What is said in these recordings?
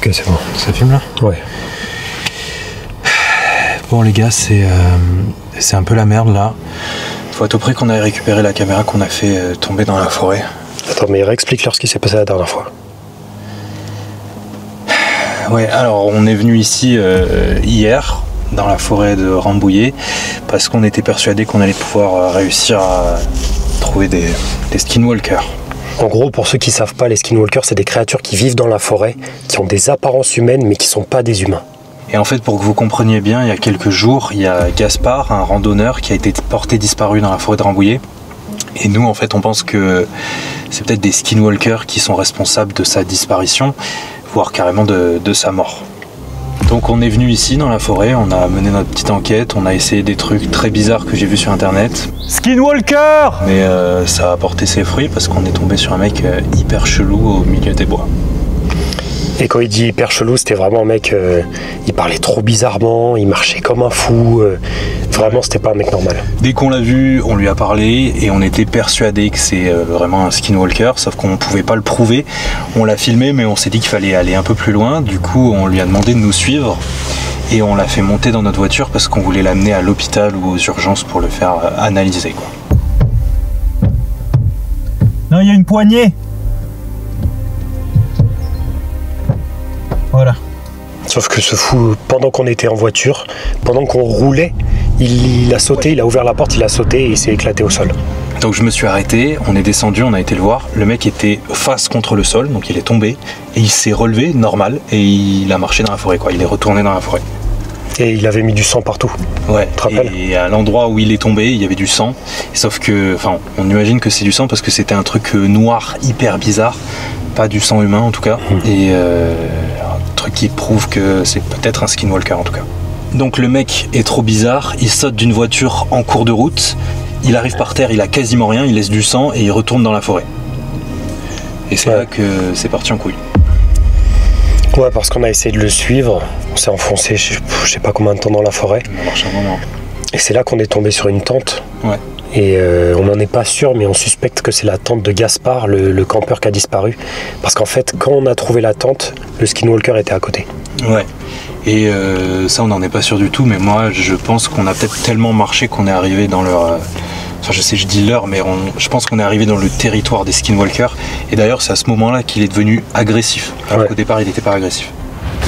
Ok, c'est bon. Ça filme là? Ouais. Bon les gars, c'est un peu la merde là. Faut à tout prix qu'on aille récupérer la caméra qu'on a fait tomber dans la forêt. Attends, mais réexplique-leur ce qui s'est passé la dernière fois. Ouais, alors on est venu ici hier, dans la forêt de Rambouillet, parce qu'on était persuadé qu'on allait pouvoir réussir à trouver des skinwalkers. En gros, pour ceux qui savent pas, les skinwalkers, c'est des créatures qui vivent dans la forêt, qui ont des apparences humaines, mais qui sont pas des humains. Et en fait, pour que vous compreniez bien, il y a quelques jours, il y a Gaspard, un randonneur, qui a été porté disparu dans la forêt de Rambouillet. Et nous, en fait, on pense que c'est peut-être des skinwalkers qui sont responsables de sa disparition, voire carrément de sa mort. Donc on est venu ici dans la forêt, on a mené notre petite enquête, on a essayé des trucs très bizarres que j'ai vus sur internet. Skinwalker! Mais ça a porté ses fruits parce qu'on est tombé sur un mec hyper chelou au milieu des bois. Et quand il dit hyper chelou, c'était vraiment un mec, il parlait trop bizarrement, il marchait comme un fou, vraiment c'était pas un mec normal. Dès qu'on l'a vu, on lui a parlé et on était persuadé que c'est vraiment un skinwalker, sauf qu'on pouvait pas le prouver. On l'a filmé mais on s'est dit qu'il fallait aller un peu plus loin, du coup on lui a demandé de nous suivre et on l'a fait monter dans notre voiture parce qu'on voulait l'amener à l'hôpital ou aux urgences pour le faire analyser quoi. Non, il y a une poignée. Voilà. Sauf que ce fou, pendant qu'on était en voiture, pendant qu'on roulait, il a sauté, il a ouvert la porte, il a sauté et il s'est éclaté au sol. Donc je me suis arrêté, on est descendu, on a été le voir. Le mec était face contre le sol, donc il est tombé et il s'est relevé normal et il a marché dans la forêt quoi. Il est retourné dans la forêt. Et il avait mis du sang partout. Ouais. Tu te rappelles ? Et à l'endroit où il est tombé, il y avait du sang. Sauf que, enfin, on imagine que c'est du sang parce que c'était un truc noir hyper bizarre, pas du sang humain en tout cas. Et un truc qui prouve que c'est peut-être un skinwalker en tout cas. Donc le mec est trop bizarre, il saute d'une voiture en cours de route, il arrive par terre, il a quasiment rien, il laisse du sang et il retourne dans la forêt. Et c'est là que c'est parti en couille. Ouais, parce qu'on a essayé de le suivre, on s'est enfoncé je sais pas combien de temps dans la forêt. On marche un moment. Et c'est là qu'on est tombé sur une tente. Ouais. Et on n'en est pas sûr, mais on suspecte que c'est la tente de Gaspard, le campeur qui a disparu. Parce qu'en fait, quand on a trouvé la tente, le skinwalker était à côté. Ouais. Et ça, on n'en est pas sûr du tout, mais moi, je pense qu'on a peut-être tellement marché qu'on est arrivé dans leur... Enfin, je sais, je dis leur, mais je pense qu'on est arrivé dans le territoire des skinwalkers. Et d'ailleurs, c'est à ce moment-là qu'il est devenu agressif. Alors qu'au départ, il n'était pas agressif.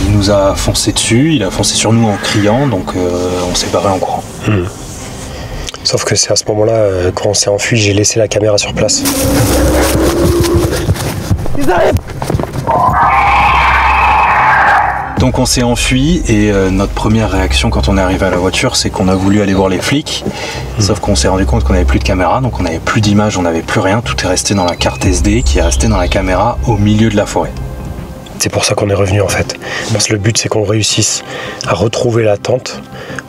Il nous a foncé dessus, il a foncé sur nous en criant, donc on s'est barré en courant. Sauf que c'est à ce moment-là, quand on s'est enfui, j'ai laissé la caméra sur place. Ils arrivent! Donc on s'est enfui et notre première réaction quand on est arrivé à la voiture, c'est qu'on a voulu aller voir les flics. Sauf qu'on s'est rendu compte qu'on n'avait plus de caméra, donc on n'avait plus d'image, on n'avait plus rien. Tout est resté dans la carte SD qui est restée dans la caméra au milieu de la forêt. C'est pour ça qu'on est revenu en fait. Parce que le but c'est qu'on réussisse à retrouver la tente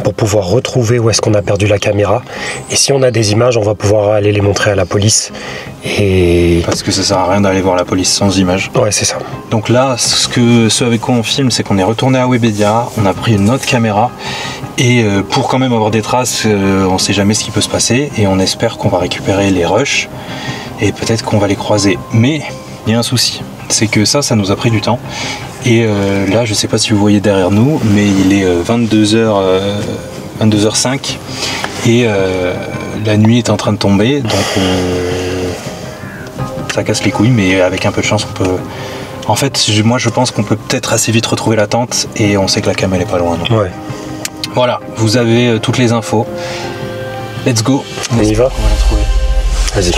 pour pouvoir retrouver où est-ce qu'on a perdu la caméra. Et si on a des images, on va pouvoir aller les montrer à la police. Et... Parce que ça sert à rien d'aller voir la police sans images. Ouais, c'est ça. Donc là, ce avec quoi on filme, c'est qu'on est retourné à Webedia, on a pris une autre caméra et pour quand même avoir des traces, on sait jamais ce qui peut se passer et on espère qu'on va récupérer les rushs et peut-être qu'on va les croiser. Mais il y a un souci, c'est que ça nous a pris du temps et là, je sais pas si vous voyez derrière nous, mais il est 22h05 et la nuit est en train de tomber, donc ça casse les couilles, mais avec un peu de chance, on peut... En fait, moi, je pense qu'on peut peut-être assez vite retrouver la tente et on sait que la cam, elle est pas loin. Donc. Ouais. Voilà, vous avez toutes les infos. Let's go. On y va ? On va la trouver. Vas-y.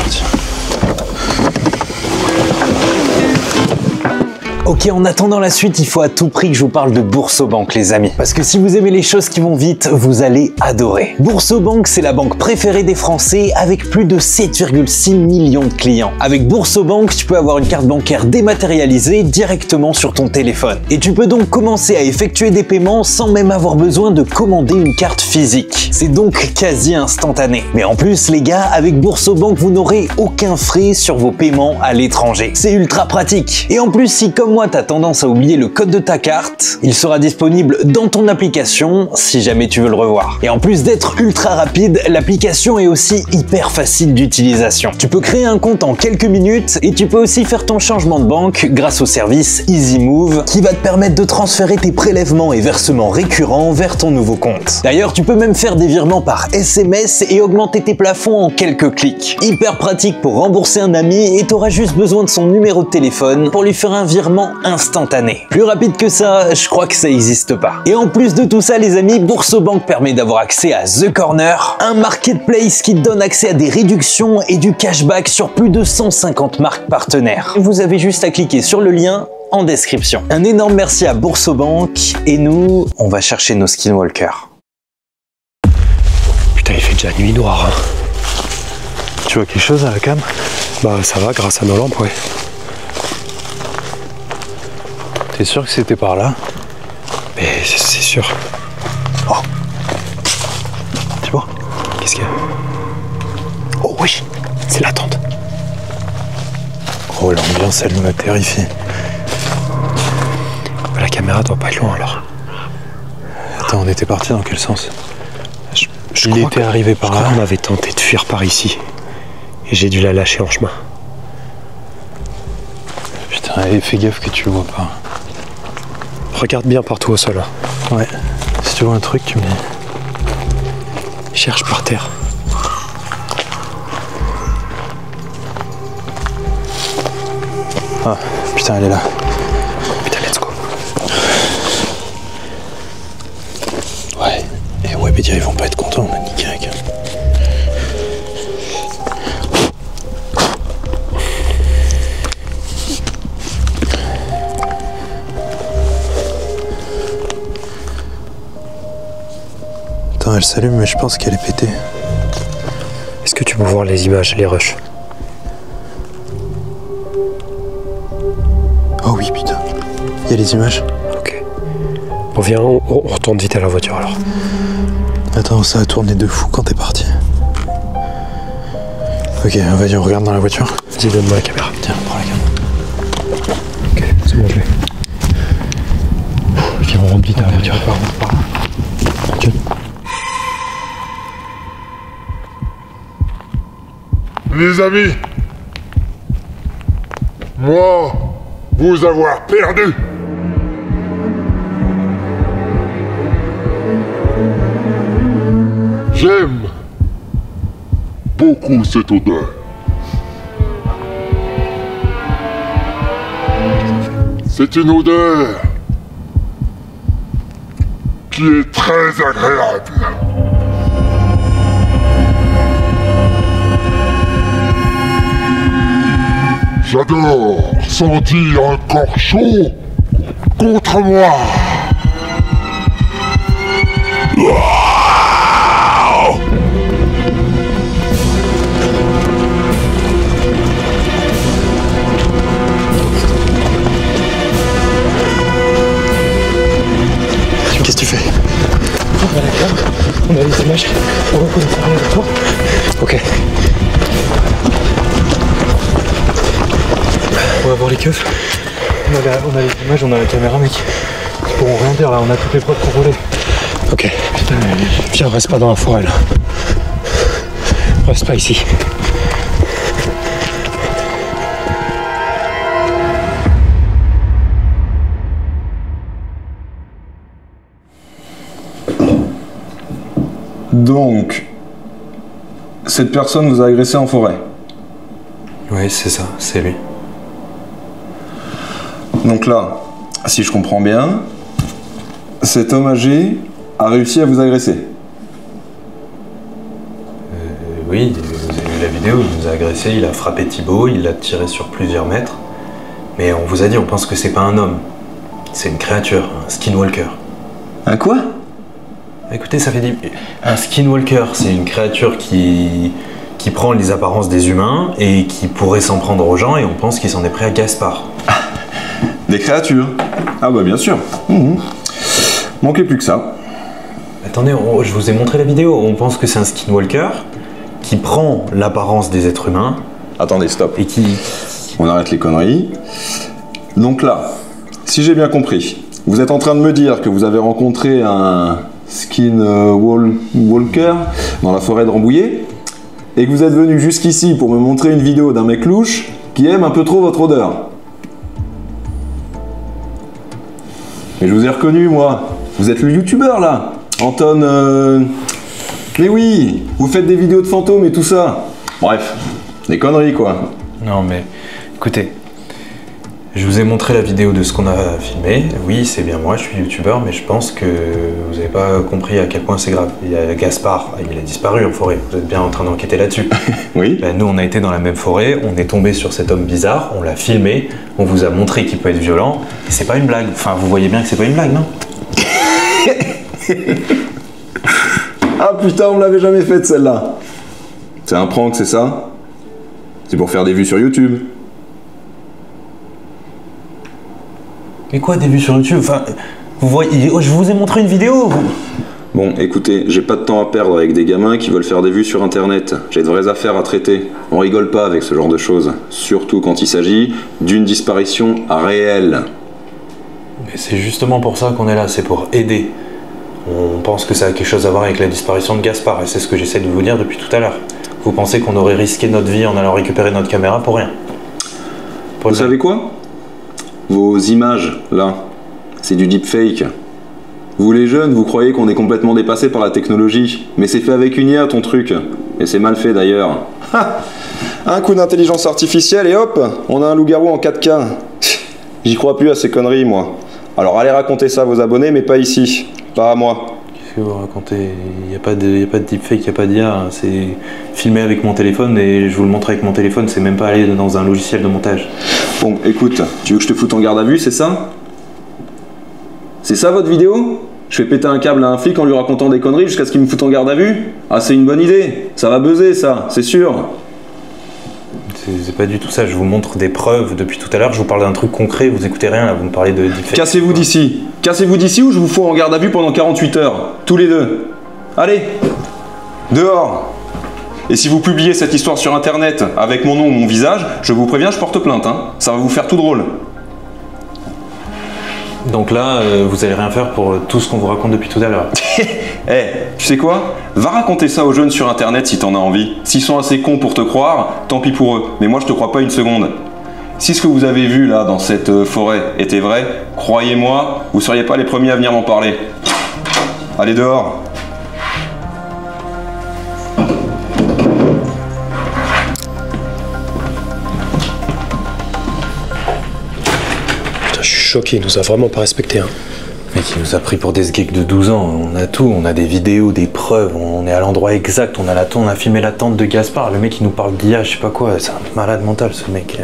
Ok, en attendant la suite, il faut à tout prix que je vous parle de Boursorama, les amis. Parce que si vous aimez les choses qui vont vite, vous allez adorer. Boursorama, c'est la banque préférée des Français avec plus de 7,6 millions de clients. Avec Boursorama, tu peux avoir une carte bancaire dématérialisée directement sur ton téléphone. Et tu peux donc commencer à effectuer des paiements sans même avoir besoin de commander une carte physique. C'est donc quasi instantané. Mais en plus, les gars, avec Boursorama, vous n'aurez aucun frais sur vos paiements à l'étranger. C'est ultra pratique. Et en plus, si comme moi t'as tendance à oublier le code de ta carte, il sera disponible dans ton application si jamais tu veux le revoir. Et en plus d'être ultra rapide, l'application est aussi hyper facile d'utilisation. Tu peux créer un compte en quelques minutes et tu peux aussi faire ton changement de banque grâce au service EasyMove qui va te permettre de transférer tes prélèvements et versements récurrents vers ton nouveau compte. D'ailleurs, tu peux même faire des virements par SMS et augmenter tes plafonds en quelques clics. Hyper pratique pour rembourser un ami et t'auras juste besoin de son numéro de téléphone pour lui faire un virement instantané. Plus rapide que ça, je crois que ça n'existe pas. Et en plus de tout ça, les amis, Boursobank permet d'avoir accès à The Corner, un marketplace qui te donne accès à des réductions et du cashback sur plus de 150 marques partenaires. Vous avez juste à cliquer sur le lien en description. Un énorme merci à Boursobank et nous, on va chercher nos skinwalkers. Putain, il fait déjà nuit noire. Hein. Tu vois quelque chose à la cam? Bah ça va grâce à nos lampes, ouais. T'es sûr que c'était par là? Mais c'est sûr. Oh. Tu vois? Qu'est-ce qu'il y a? Oh oui, c'est la tente. Oh, l'ambiance, elle me terrifie. Bah, la caméra doit pas être loin alors. Attends, on était parti dans quel sens? Il était arrivé par là. Je crois qu'on avait tenté de fuir par ici. Et j'ai dû la lâcher en chemin. Putain, allez, fais gaffe que tu le vois pas. Regarde bien partout au sol. Hein. Ouais. Si tu vois un truc, tu me dis. Cherche par terre. Ah, putain, elle est là. Putain, let's go. Ouais. Et Webedia, ils vont pas être contents, on a niqué avec. Attends, elle s'allume, mais je pense qu'elle est pétée. Est-ce que tu peux voir les images, les rushs? Oh oui, putain. Il y a les images. Ok. Bon, viens, on retourne vite à la voiture alors. Attends, ça a tourné de fou quand t'es parti. Ok, vas-y, on regarde dans la voiture. Vas-y, donne-moi la caméra. Tiens, prends la caméra. Ok, c'est bon, je l'ai. Viens, on rentre vite à la voiture. Ok. Les amis, moi, vous avoir perdu. J'aime beaucoup cette odeur. C'est une odeur qui est très agréable. J'adore sentir un corps chaud contre moi. Qu'est-ce que tu fais? On a la cam, on a les images, on va pouvoir parler avec toi. Ok. On va voir les keufs. On a les images, on a la caméra, mec. Ils pourront rien dire là, on a toutes les preuves contrôlées. Ok. Putain, viens, reste pas dans la forêt là. Reste pas ici. Donc, cette personne vous a agressé en forêt? Oui, c'est ça, c'est lui. Donc là, si je comprends bien, cet homme âgé a réussi à vous agresser? Oui, vous avez vu la vidéo, il nous a agressé, il a frappé Thibaut, il l'a tiré sur plusieurs mètres. Mais on vous a dit, on pense que c'est pas un homme. C'est une créature, un skinwalker. Un quoi? Écoutez, ça fait dire... Un skinwalker, c'est une créature qui prend les apparences des humains et qui pourrait s'en prendre aux gens, et on pense qu'il s'en est pris à Gaspard. Des créatures? Ah bah bien sûr. Manquait plus que ça. Attendez, je vous ai montré la vidéo. On pense que c'est un skinwalker qui prend l'apparence des êtres humains. Attendez, stop. Et qui... On arrête les conneries. Donc là, si j'ai bien compris, vous êtes en train de me dire que vous avez rencontré un skinwalker dans la forêt de Rambouillet et que vous êtes venu jusqu'ici pour me montrer une vidéo d'un mec louche qui aime un peu trop votre odeur. Mais je vous ai reconnu, moi. Vous êtes le youtubeur, là. Anton... Mais oui, vous faites des vidéos de fantômes et tout ça. Bref, des conneries, quoi. Non, mais écoutez, je vous ai montré la vidéo de ce qu'on a filmé. Oui, c'est bien moi, je suis youtubeur, mais je pense que vous n'avez pas compris à quel point c'est grave. Il y a Gaspard, il a disparu en forêt. Vous êtes bien en train d'enquêter là-dessus. Oui. Ben, nous, on a été dans la même forêt, on est tombé sur cet homme bizarre, on l'a filmé, on vous a montré qu'il peut être violent. Et c'est pas une blague. Enfin, vous voyez bien que c'est pas une blague, non? Ah putain, on me l'avait jamais faite celle-là. C'est un prank, c'est ça? C'est pour faire des vues sur YouTube. Mais quoi, des vues sur YouTube? Enfin, vous voyez, je vous ai montré une vidéo. Bon, écoutez, j'ai pas de temps à perdre avec des gamins qui veulent faire des vues sur internet. J'ai de vraies affaires à traiter. On rigole pas avec ce genre de choses. Surtout quand il s'agit d'une disparition réelle. Mais c'est justement pour ça qu'on est là, c'est pour aider. On pense que ça a quelque chose à voir avec la disparition de Gaspard, et c'est ce que j'essaie de vous dire depuis tout à l'heure. Vous pensez qu'on aurait risqué notre vie en allant récupérer notre caméra pour rien? Vous savez quoi? Vos images, là, c'est du deepfake. Vous les jeunes, vous croyez qu'on est complètement dépassé par la technologie, mais c'est fait avec une IA ton truc. Et c'est mal fait d'ailleurs. Un coup d'intelligence artificielle et hop, on a un loup-garou en 4K. J'y crois plus à ces conneries, moi. Alors allez raconter ça à vos abonnés, mais pas ici. Pas à moi. Qu'est-ce que vous racontez? Il n'y a pas de deepfake, il n'y a pas d'IA. C'est filmé avec mon téléphone et je vous le montre avec mon téléphone, c'est même pas aller dans un logiciel de montage. Bon, écoute, tu veux que je te foute en garde à vue, c'est ça? C'est ça votre vidéo? Je fais péter un câble à un flic en lui racontant des conneries jusqu'à ce qu'il me foute en garde à vue? Ah, c'est une bonne idée. Ça va buzzer, ça, c'est sûr. C'est pas du tout ça, je vous montre des preuves depuis tout à l'heure, je vous parle d'un truc concret, vous écoutez rien là, vous me parlez de deepfake. Cassez-vous d'ici. Cassez-vous d'ici ou je vous fous en garde à vue pendant 48 heures. Tous les deux. Allez, dehors. Et si vous publiez cette histoire sur internet avec mon nom ou mon visage, je vous préviens, je porte plainte, hein. Ça va vous faire tout drôle. Donc là, vous allez rien faire pour tout ce qu'on vous raconte depuis tout à l'heure. Eh, tu sais quoi? Va raconter ça aux jeunes sur internet si t'en as envie. S'ils sont assez cons pour te croire, tant pis pour eux. Mais moi je te crois pas une seconde. Si ce que vous avez vu là dans cette forêt était vrai, croyez-moi, vous seriez pas les premiers à venir m'en parler. Allez dehors. Putain, je suis choqué, il nous a vraiment pas respecté, hein. Mec, il nous a pris pour des geeks de 12 ans, on a tout, on a des vidéos, des preuves, on est à l'endroit exact, on a filmé la tente de Gaspard, le mec il nous parle d'IA, je sais pas quoi, c'est un malade mental ce mec.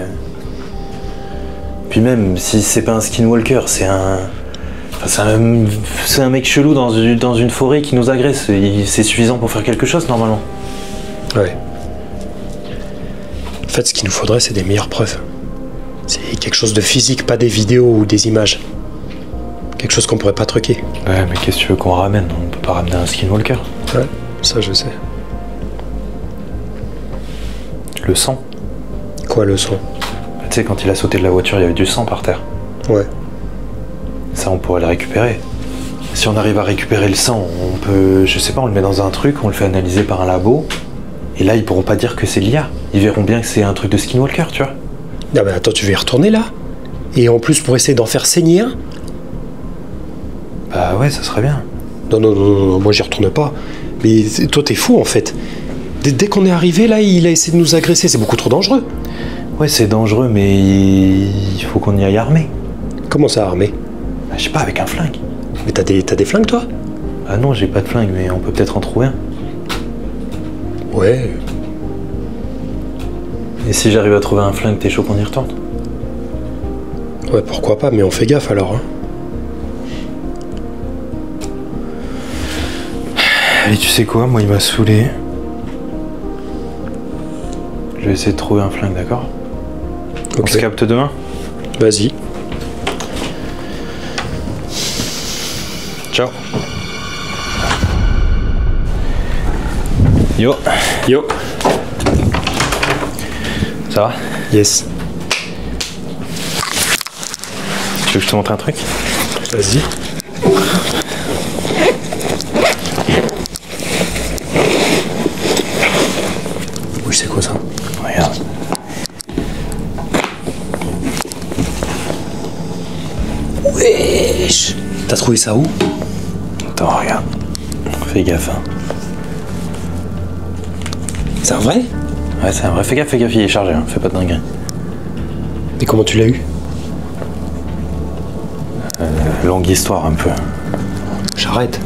Puis même, si c'est pas un skinwalker, c'est un mec chelou dans une forêt qui nous agresse, c'est suffisant pour faire quelque chose normalement. Ouais. En fait, ce qu'il nous faudrait, c'est des meilleures preuves. C'est quelque chose de physique, pas des vidéos ou des images. Quelque chose qu'on pourrait pas truquer. Ouais, mais qu'est-ce que tu veux qu'on ramène? On peut pas ramener un skinwalker. Ouais, ça je sais. Le sang. Quoi, le sang? Tu sais, quand il a sauté de la voiture, il y avait du sang par terre. Ouais. Ça, on pourrait le récupérer. Si on arrive à récupérer le sang, on peut, je sais pas, on le met dans un truc, on le fait analyser par un labo, et là, ils pourront pas dire que c'est l'IA. Ils verront bien que c'est un truc de skinwalker, tu vois. Non mais attends, tu veux y retourner là? Et en plus pour essayer d'en faire saigner un? Bah ouais, ça serait bien. Non, moi j'y retourne pas. Mais toi t'es fou en fait. Dès qu'on est arrivé là, il a essayé de nous agresser, c'est beaucoup trop dangereux. Ouais, c'est dangereux, mais il faut qu'on y aille armé. Comment ça, armé? Bah, je sais pas, avec un flingue. Mais t'as des flingues toi? Ah non, j'ai pas de flingue, mais on peut peut-être en trouver un. Ouais. Et si j'arrive à trouver un flingue, t'es chaud qu'on y retourne? Ouais, pourquoi pas, mais on fait gaffe alors, hein. Allez, tu sais quoi, moi il m'a saoulé. Je vais essayer de trouver un flingue, d'accord? Ok. On se capte demain? Vas-y. Ciao. Yo. Yo. Ça va? Yes. Tu veux que je te montre un truc? Vas-y. Oui, c'est quoi ça? Regarde. Wesh! T'as trouvé ça où? Attends, regarde. Fais gaffe. Hein. C'est un vrai? Ouais, c'est un vrai. Fais gaffe, il est chargé. Hein. Fais pas de dinguerie. Mais comment tu l'as eu? Longue histoire un peu. J'arrête.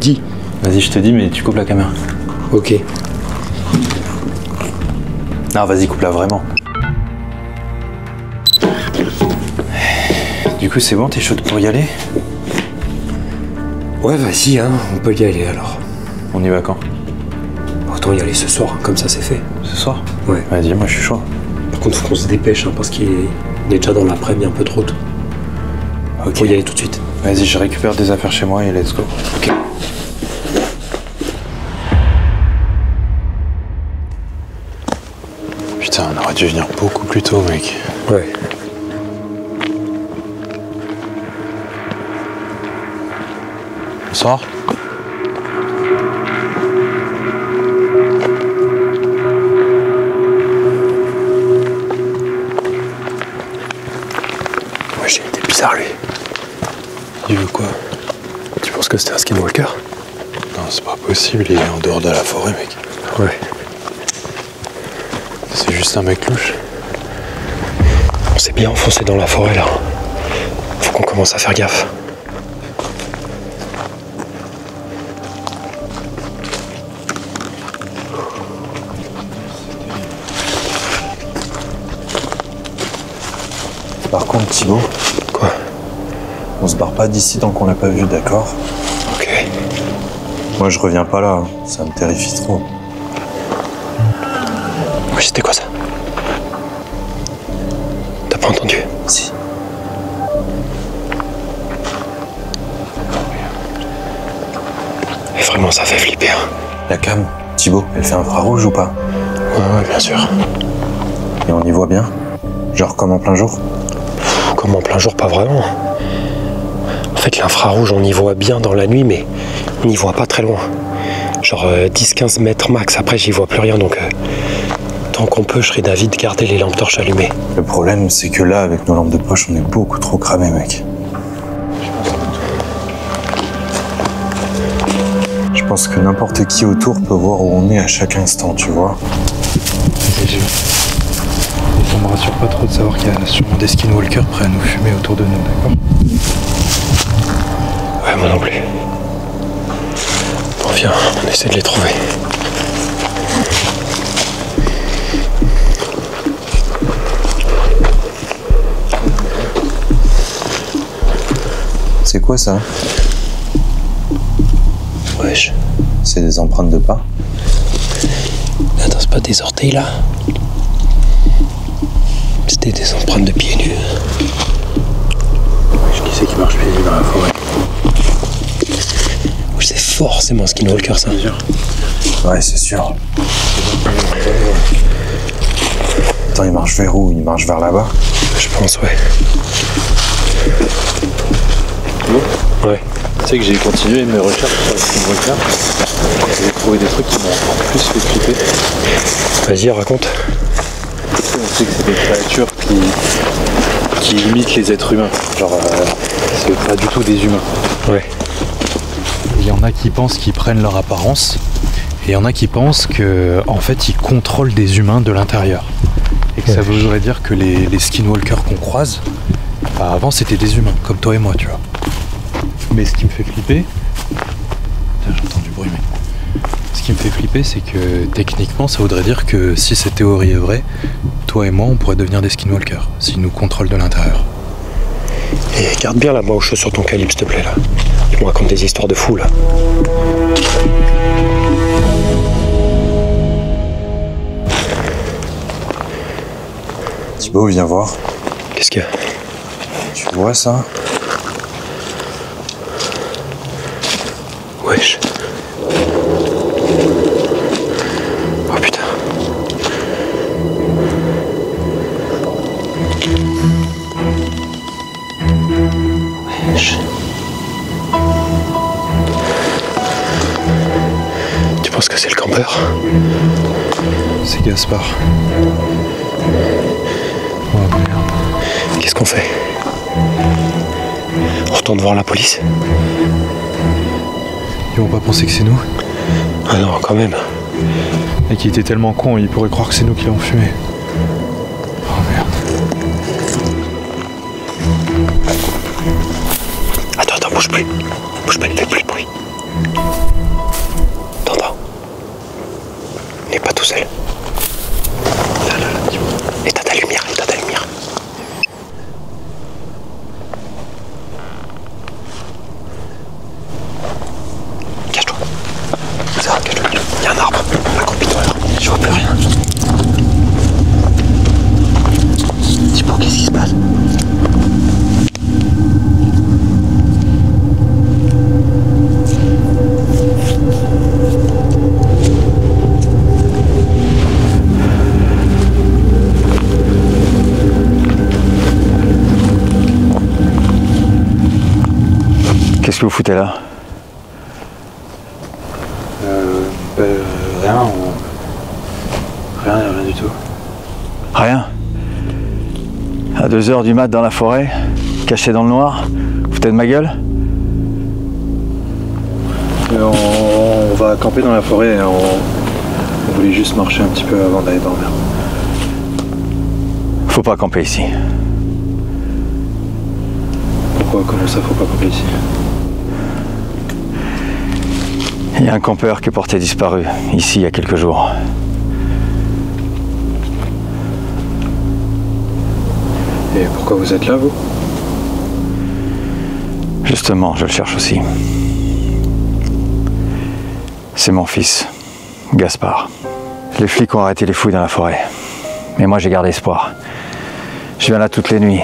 Dis. Vas-y, je te dis, mais tu coupes la caméra. Ok. Non, vas-y, coupe-la vraiment. Du coup, c'est bon, t'es chaude pour y aller? Ouais, vas-y, hein, on peut y aller alors. On y va quand? Autant y aller ce soir, hein, comme ça c'est fait. Ce soir? Ouais. Vas-y, moi je suis chaud. Par contre, faut qu'on se dépêche, hein, parce qu'il est déjà dans l'après-midi, un peu trop tôt. Ok. Faut y aller tout de suite. Vas-y, je récupère des affaires chez moi et let's go. Ok. Putain, on aurait dû venir beaucoup plus tôt, mec. Ouais. Bonsoir. Ouais, j'ai été bizarre, lui. Il veut quoi? Tu penses que c'était un skinwalker? Non, c'est pas possible, il est en dehors de la forêt, mec. Ouais. C'est juste un mec louche. On s'est bien enfoncé dans la forêt, là. Faut qu'on commence à faire gaffe. Par contre, Thibaut, Quoi? on se barre pas d'ici tant qu'on l'a pas vu, d'accord? Ok. Moi, je reviens pas là, hein. Ça me terrifie trop. Oui, c'était quoi ça? T'as pas entendu? Si. Et vraiment, ça fait flipper, hein. La cam, Thibaut, elle fait infrarouge ou pas? Ouais, bien sûr. Et on y voit bien? Genre comme en plein jour? Comme en plein jour, pas vraiment. En fait, l'infrarouge, on y voit bien dans la nuit, mais on n'y voit pas très loin. Genre 10-15 mètres max. Après, j'y vois plus rien, donc tant qu'on peut, je serais d'avis de garder les lampes torches allumées. Le problème, c'est que là, avec nos lampes de poche, on est beaucoup trop cramés, mec. Je pense que n'importe qui autour peut voir où on est à chaque instant, tu vois. Et ça me rassure pas trop de savoir qu'il y a sûrement des skinwalkers prêts à nous fumer autour de nous, d'accord? Ouais, moi non plus. Bon, viens, on essaie de les trouver. C'est quoi ça? Wesh. C'est des empreintes de pas? Attends, c'est pas des orteils là? C'était des empreintes de pieds nus. Qui c'est qui marche pieds nus dans la forêt? Oui, c'est forcément un skinwalker, ça. Ouais, c'est sûr. Attends, il marche vers où? Il marche vers là-bas? Je pense, ouais. Ouais. Tu sais que j'ai continué mes recherches sur les skinwalkers. J'ai trouvé des trucs qui m'ont encore plus fait flipper. Vas-y, raconte. On sait que c'est des créatures qui imitent les êtres humains. Genre, c'est pas du tout des humains. Ouais. Il y en a qui pensent qu'ils prennent leur apparence, et il y en a qui pensent que, en fait, ils contrôlent des humains de l'intérieur. Et que ça voudrait dire que les skinwalkers qu'on croise, bah, avant c'était des humains, comme toi et moi, tu vois. Mais ce qui me fait flipper... Putain, j'entends du bruit, mais... Ce qui me fait flipper, c'est que techniquement, ça voudrait dire que si cette théorie est vraie, toi et moi, on pourrait devenir des skinwalkers, s'ils nous contrôlent de l'intérieur. Et garde bien la main au chaud sur ton calibre, s'il te plaît, là. Ils me racontent des histoires de fous, là. Thibaut, viens voir. Qu'est-ce qu'il y a? Tu vois ça? Wesh. Oh putain. Tu penses que c'est le campeur? C'est Gaspard. Oh merde. Qu'est-ce qu'on fait? On retourne voir la police? Ils vont pas penser que c'est nous. Ah non, quand même. Et qui était tellement con, il pourrait croire que c'est nous qui l'avons fumé. Oh merde. Attends, bouge plus. Bouge pas, ne fais plus de bruit. T'entends? On n'est pas tout seul. Là, dis-moi. Éteins ta lumière, Cache-toi. Ça va, cache-toi. Il y a un arbre. Accroupis-toi là. Je vois plus rien. Dis-moi, qu'est-ce qui se passe? Qu'est-ce que vous foutez là? Rien. Rien du tout. Rien? À 2 h du mat dans la forêt, caché dans le noir, vous foutez de ma gueule? On va camper dans la forêt, on voulait juste marcher un petit peu avant d'aller dormir. Faut pas camper ici. Pourquoi? Comment ça, faut pas camper ici? Il y a un campeur qui est porté disparu, ici, il y a quelques jours. Et pourquoi vous êtes là, vous? Justement, je le cherche aussi. C'est mon fils, Gaspard. Les flics ont arrêté les fouilles dans la forêt. Mais moi, j'ai gardé espoir. Je viens là toutes les nuits.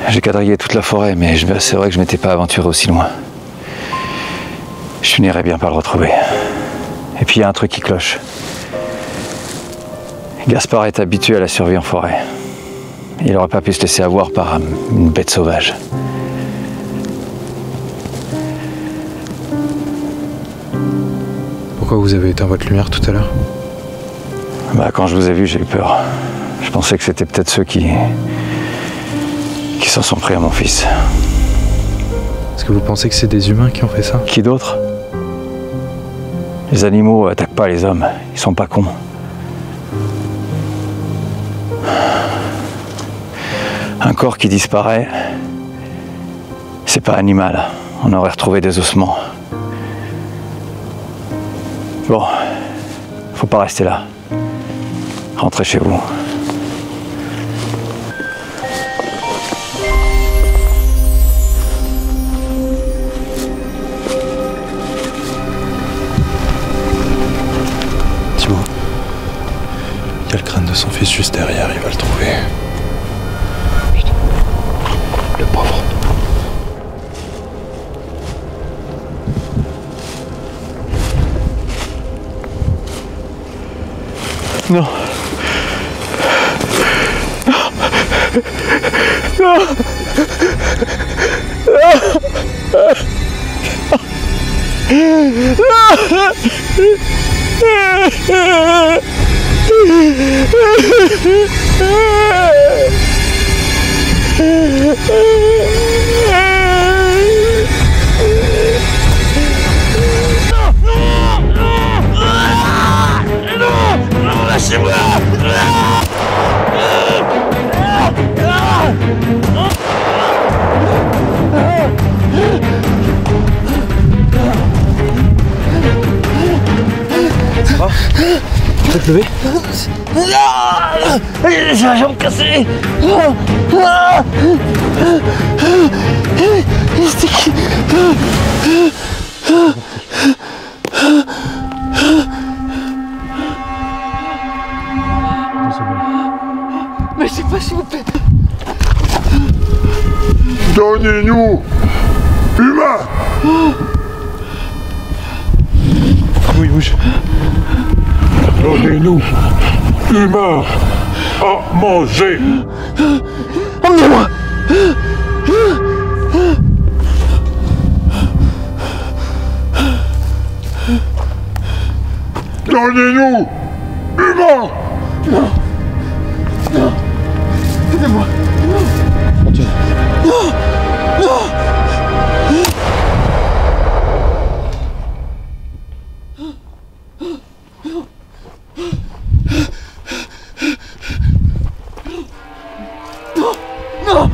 J'ai quadrillé toute la forêt, mais c'est vrai que je m'étais pas aventuré aussi loin. Je finirais bien par le retrouver. Et puis il y a un truc qui cloche. Gaspard est habitué à la survie en forêt. Il n'aurait pas pu se laisser avoir par une bête sauvage. Pourquoi vous avez éteint votre lumière tout à l'heure? Bah, quand je vous ai vu, j'ai eu peur. Je pensais que c'était peut-être ceux qui s'en sont pris à mon fils. Est-ce que vous pensez que c'est des humains qui ont fait ça? Qui d'autre? Les animaux attaquent pas les hommes, ils sont pas cons. Un corps qui disparaît, c'est pas animal. On aurait retrouvé des ossements. Bon, faut pas rester là. Rentrez chez vous. Thibaut, il y a le crâne de son fils juste derrière, il va le trouver. Putain, le pauvre. Non. Non. Tu peux te lever? J'ai la jambe cassée. Mais c'est pas s'il vous plaît. Donnez-nous, humain. Oui, bouge. Donnez-nous, humain, à manger. Emmenez-moi. Donnez-nous! Humain! Non! Non! Aidez-moi! Non! Non! Non!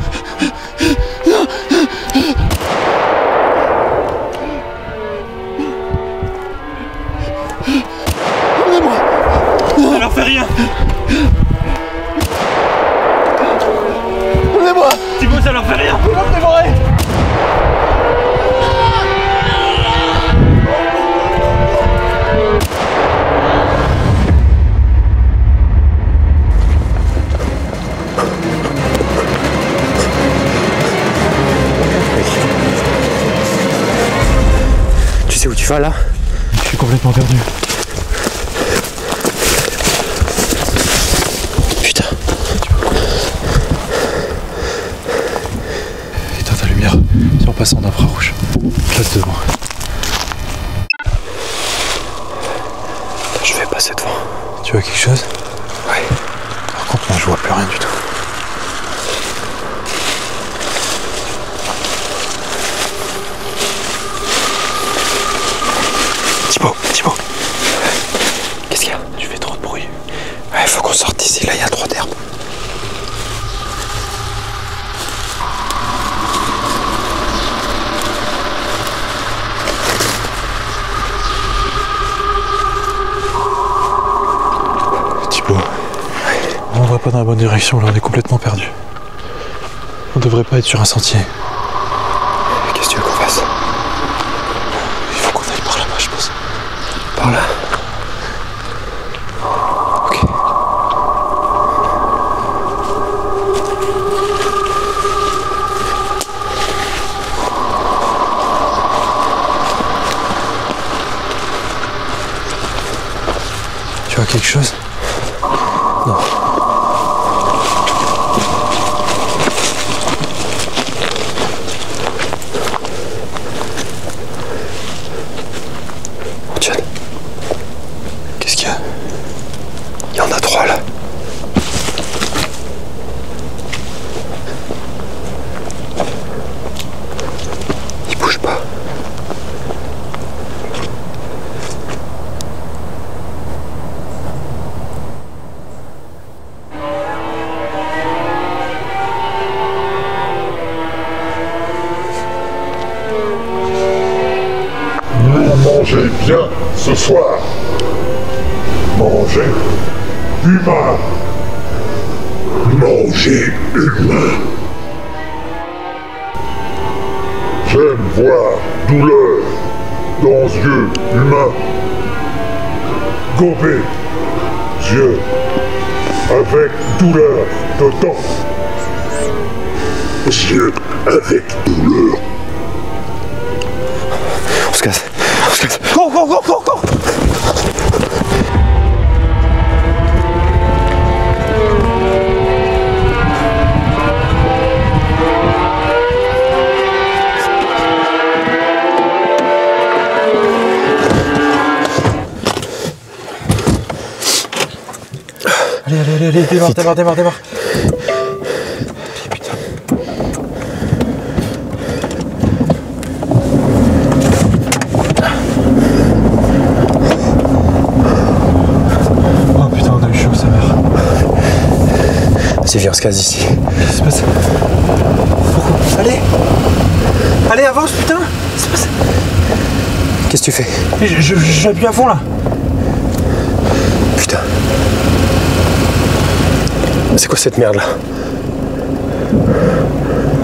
Ça leur fait rien. Prenez-moi! Thibaut, ça leur fait rien. Vous me dévorez! Tu sais où tu vas là? Je suis complètement perdu. Putain. Éteins ta lumière. Si on passe en infrarouge. Place devant. Je vais passer devant. Tu vois quelque chose? Ouais. Par contre, moi je vois plus rien du tout. Thibaut. Qu'est-ce qu'il y a? Tu fais trop de bruit. Ouais, faut qu'on sorte d'ici, là il y a trop d'herbe. Thibaut, on va pas dans la bonne direction, là on est complètement perdu. On devrait pas être sur un sentier. Qu'est-ce que tu veux qu'on fasse? Il faut qu'on aille par là-bas, je pense. Par là? Ok. Tu vois quelque chose? Non. Tiens. Qu'est-ce qu'il y a? Il y en a 3 là. Ils bougent pas. Mangez bien ce soir. Mangez humain. Mangez humain. J'aime voir douleur dans yeux humains. Gobez, yeux, avec douleur dedans. Yeux avec douleur. On se casse. Cours, cours, cours, cours, cours! Allez, démarre. Vas-y, viens, on se casse d'ici. Qu'est-ce qui se passe? Pourquoi? Allez, avance, putain! Qu'est-ce qui se passe? Qu'est-ce que tu fais? J'appuie à fond là! Putain. C'est quoi cette merde là?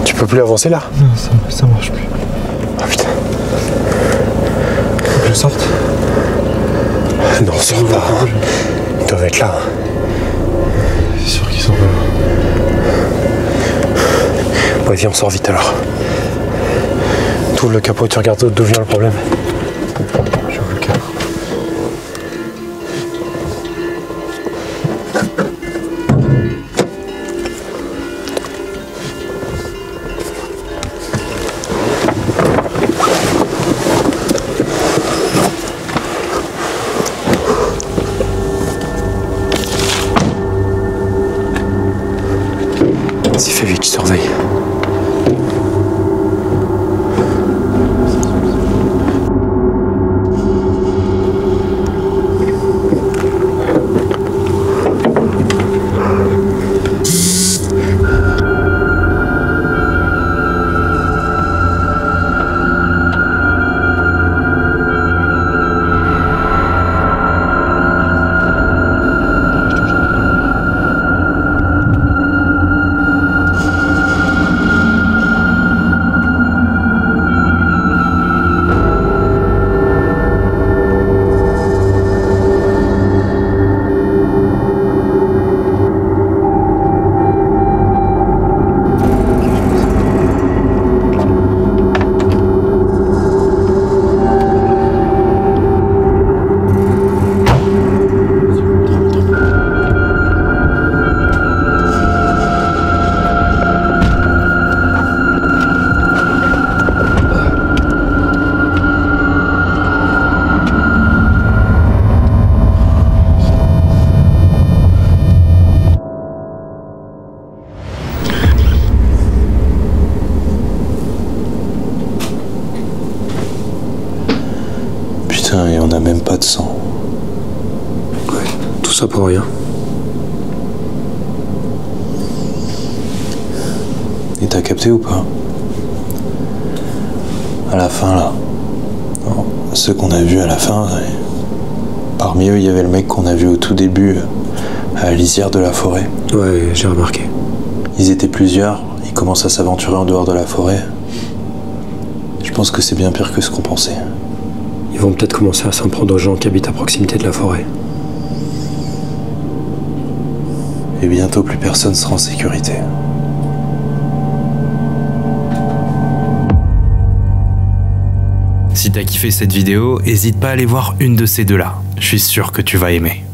Tu peux plus avancer là? Non, ça marche plus. Ah putain. Faut que je sorte. Non, on sort pas. Ils doivent être là. C'est sûr qu'ils sont pas là. Ouais, viens, on sort vite alors. Tu ouvres le capot et tu regardes d'où vient le problème. J'ouvre le capot. Vas-y, fais vite, je surveille. Putain, et on n'a même pas de sang. Ouais, tout ça pour rien. Et t'as capté ou pas? À la fin, là. Non, ceux qu'on a vus à la fin, parmi eux, il y avait le mec qu'on a vu au tout début, à la lisière de la forêt. Ouais, j'ai remarqué. Ils étaient plusieurs, ils commencent à s'aventurer en dehors de la forêt. Je pense que c'est bien pire que ce qu'on pensait. Ils vont peut-être commencer à s'en prendre aux gens qui habitent à proximité de la forêt. Et bientôt, plus personne sera en sécurité. Si t'as kiffé cette vidéo, n'hésite pas à aller voir une de ces deux-là. Je suis sûr que tu vas aimer.